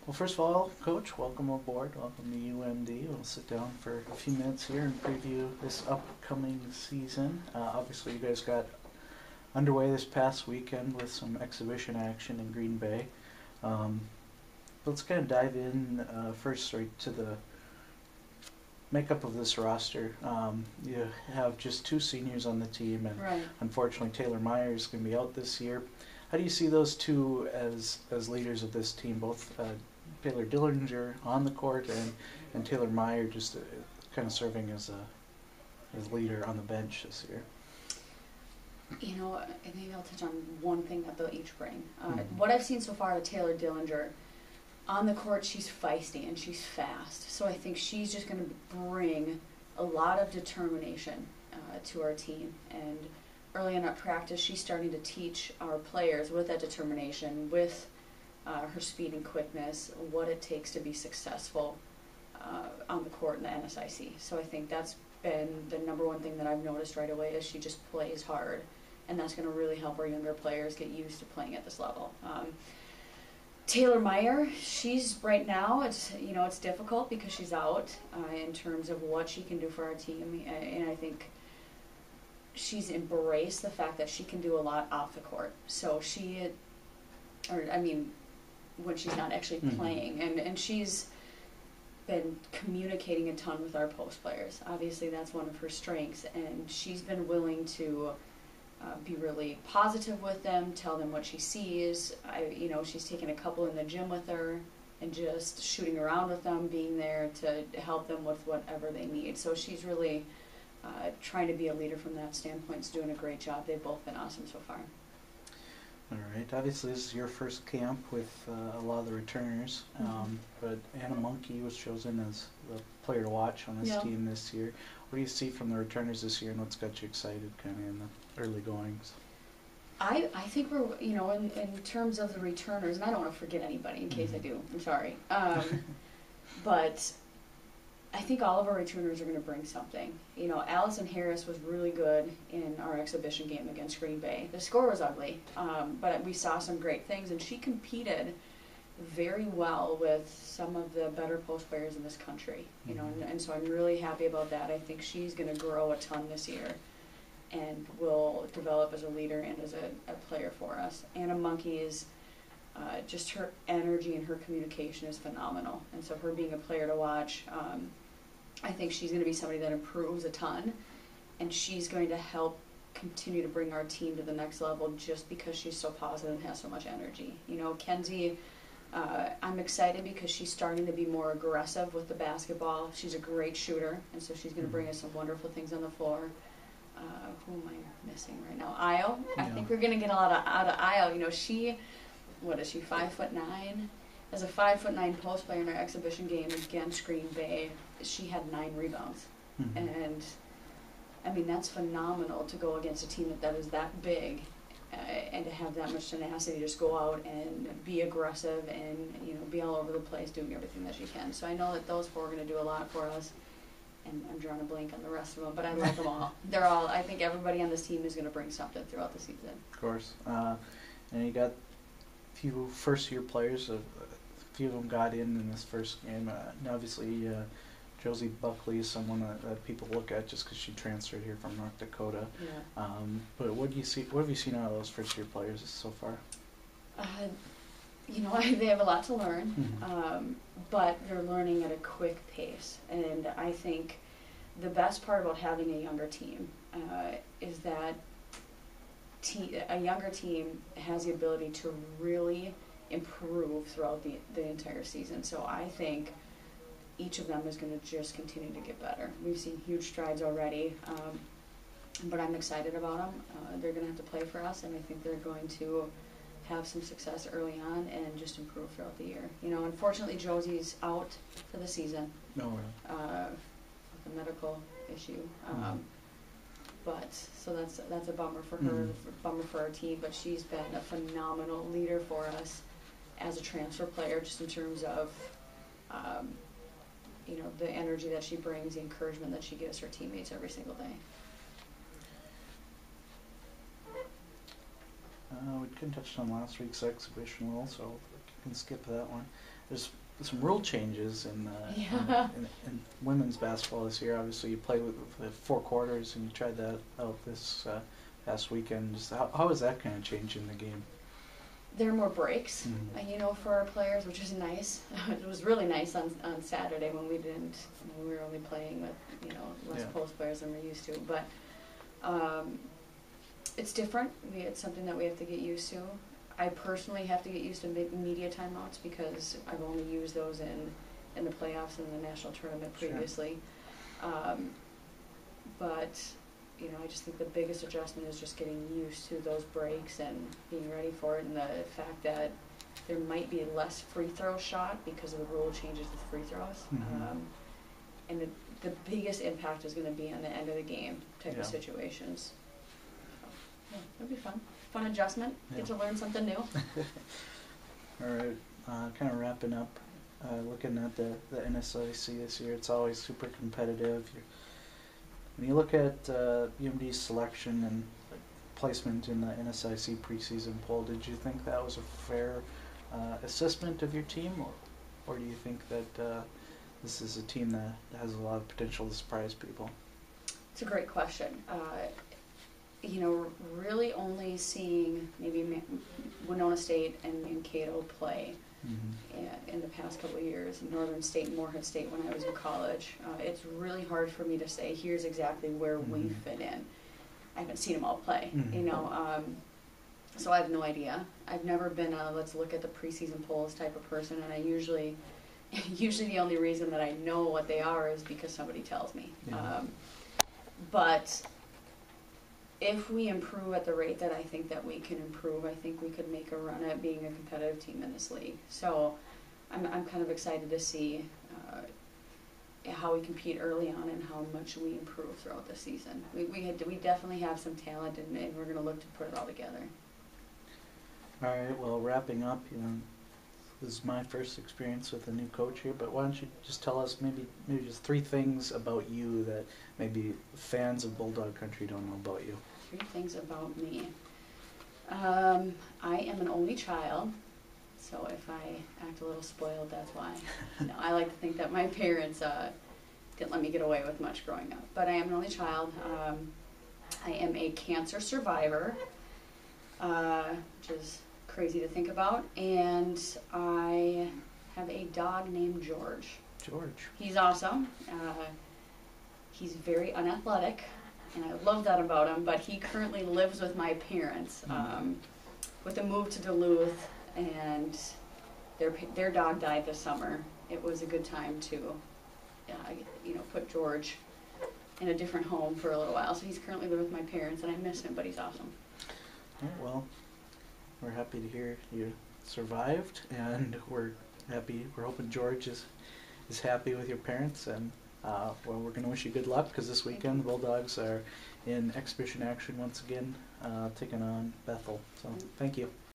Well, first of all, Coach, welcome aboard. Welcome to UMD. We'll sit down for a few minutes here and preview this upcoming season. Obviously, you guys got underway this past weekend with some exhibition action in Green Bay. Let's kind of dive in first right to the makeup of this roster. You have just two seniors on the team, and Right. unfortunately Taylor Meyer is going to be out this year. How do you see those two as leaders of this team, both Taylor Dillinger on the court and Taylor Meyer just kind of serving as leader on the bench this year? You know, I think I'll touch on one thing that they'll each bring. What I've seen so far with Taylor Dillinger, on the court she's feisty and she's fast. So I think she's just going to bring a lot of determination to our team. And early on at practice, she's starting to teach our players with that determination, with her speed and quickness, what it takes to be successful on the court in the NSIC. So I think that's been the number one thing that I've noticed right away is she just plays hard. And that's going to really help our younger players get used to playing at this level. Taylor Meyer, she's right now, it's difficult because she's out in terms of what she can do for our team. And I think she's embraced the fact that she can do a lot off the court. So when she's not actually playing. And she's been communicating a ton with our post players. Obviously, that's one of her strengths. And she's been willing to be really positive with them, tell them what she sees. She's taken a couple in the gym with her and just shooting around with them, being there to help them with whatever they need. So she's really trying to be a leader from that standpoint. Is doing a great job. They've both been awesome so far. All right. Obviously, this is your first camp with a lot of the returners, but Anna Monkey was chosen as the player to watch on this team this year. What do you see from the returners this year, and what's got you excited kind of in the early goings? I think we're, in terms of the returners, and I don't want to forget anybody in case I do, I'm sorry, but I think all of our returners are going to bring something. Allison Harris was really good in our exhibition game against Green Bay. The score was ugly, but we saw some great things, and she competed very well with some of the better post players in this country. And so I'm really happy about that. I think she's going to grow a ton this year and will develop as a leader and as a player for us. Anna Monkey is just her energy and her communication is phenomenal. And so her being a player to watch, I think she's going to be somebody that improves a ton, and she's going to help continue to bring our team to the next level just because she's so positive and has so much energy. Kenzie, I'm excited because she's starting to be more aggressive with the basketball. She's a great shooter, and so she's going to bring us some wonderful things on the floor. Who am I missing right now? Io. I think we're going to get a lot out of Io. What is she, 5'9"? As a 5'9" post player in our exhibition game against Green Bay, she had 9 rebounds. And that's phenomenal to go against a team that is that big and to have that much tenacity, just go out and be aggressive and be all over the place doing everything that she can. So I know that those 4 are going to do a lot for us. And I'm drawing a blank on the rest of them, but I love them all. I think everybody on this team is going to bring something throughout the season. Of course. And you got a few first-year players. A few of them got in this first game. And obviously, Josie Buckley is someone that people look at just because she transferred here from North Dakota. Yeah. But what have you seen out of those first-year players so far? They have a lot to learn, but they're learning at a quick pace. And I think the best part about having a younger team is that a younger team has the ability to really improve throughout the entire season. So I think each of them is going to just continue to get better. We've seen huge strides already, but I'm excited about them. They're going to have to play for us, and I think they're going to have some success early on and just improve throughout the year. Unfortunately, Josie's out for the season No. with a medical issue. So that's a bummer for her, bummer for our team. But she's been a phenomenal leader for us as a transfer player, just in terms of the energy that she brings, the encouragement that she gives her teammates every single day. We couldn't touch on last week's exhibition role, so we can skip that one. there's some rule changes Yeah. in women's basketball this year. Obviously, you played with the 4 quarters, and you tried that out this past weekend. Just how is that kind of changing the game? There are more breaks, Mhm. you know, for our players, which is nice. It was really nice on Saturday when we were only playing with, you know, less Yeah. post players than we're used to. But it's different. It's something that we have to get used to. I personally have to get used to media timeouts because I've only used those in the playoffs and the national tournament previously. Sure. But you know, I just think the biggest adjustment is just getting used to those breaks and being ready for it, and the fact that there might be less free throw shot because of the rule changes with free throws. Mm-hmm. And the biggest impact is going to be on the end of the game type of situations. So, yeah, it'll be fun. Fun adjustment. Yeah. Get to learn something new. All right, kind of wrapping up, looking at the NSIC this year, it's always super competitive. When you look at UMD's selection and placement in the NSIC preseason poll, did you think that was a fair assessment of your team, or do you think that this is a team that has a lot of potential to surprise people? It's a great question. You know, really only seeing maybe Winona State and Cato play in the past couple of years, Northern State and Morehead State when I was in college. It's really hard for me to say here's exactly where we fit in. I haven't seen them all play, you know, so I have no idea. I've never been a let's look at the preseason polls type of person, and I usually the only reason that I know what they are is because somebody tells me. Yeah. But if we improve at the rate that I think that we can improve, I think we could make a run at being a competitive team in this league. So I'm kind of excited to see how we compete early on and how much we improve throughout the season. We definitely have some talent, and we're going to look to put it all together. All right, well, wrapping up, you know, this is my first experience with a new coach here, but why don't you just tell us maybe just 3 things about you that maybe fans of Bulldog Country don't know about you. 3 things about me. I am an only child, so if I act a little spoiled, that's why. No, I like to think that my parents didn't let me get away with much growing up. But I am an only child. I am a cancer survivor, which is crazy to think about, and I have a dog named George. George. He's awesome. He's very unathletic, and I love that about him, but he currently lives with my parents with a move to Duluth, and their dog died this summer. It was a good time to you know, put George in a different home for a little while, so he's currently living with my parents, and I miss him, but he's awesome. All right, well, we're happy to hear you survived, and we're hoping George is happy with your parents, and well, we're going to wish you good luck, because this weekend the Bulldogs are in exhibition action once again, taking on Bethel. So thank you.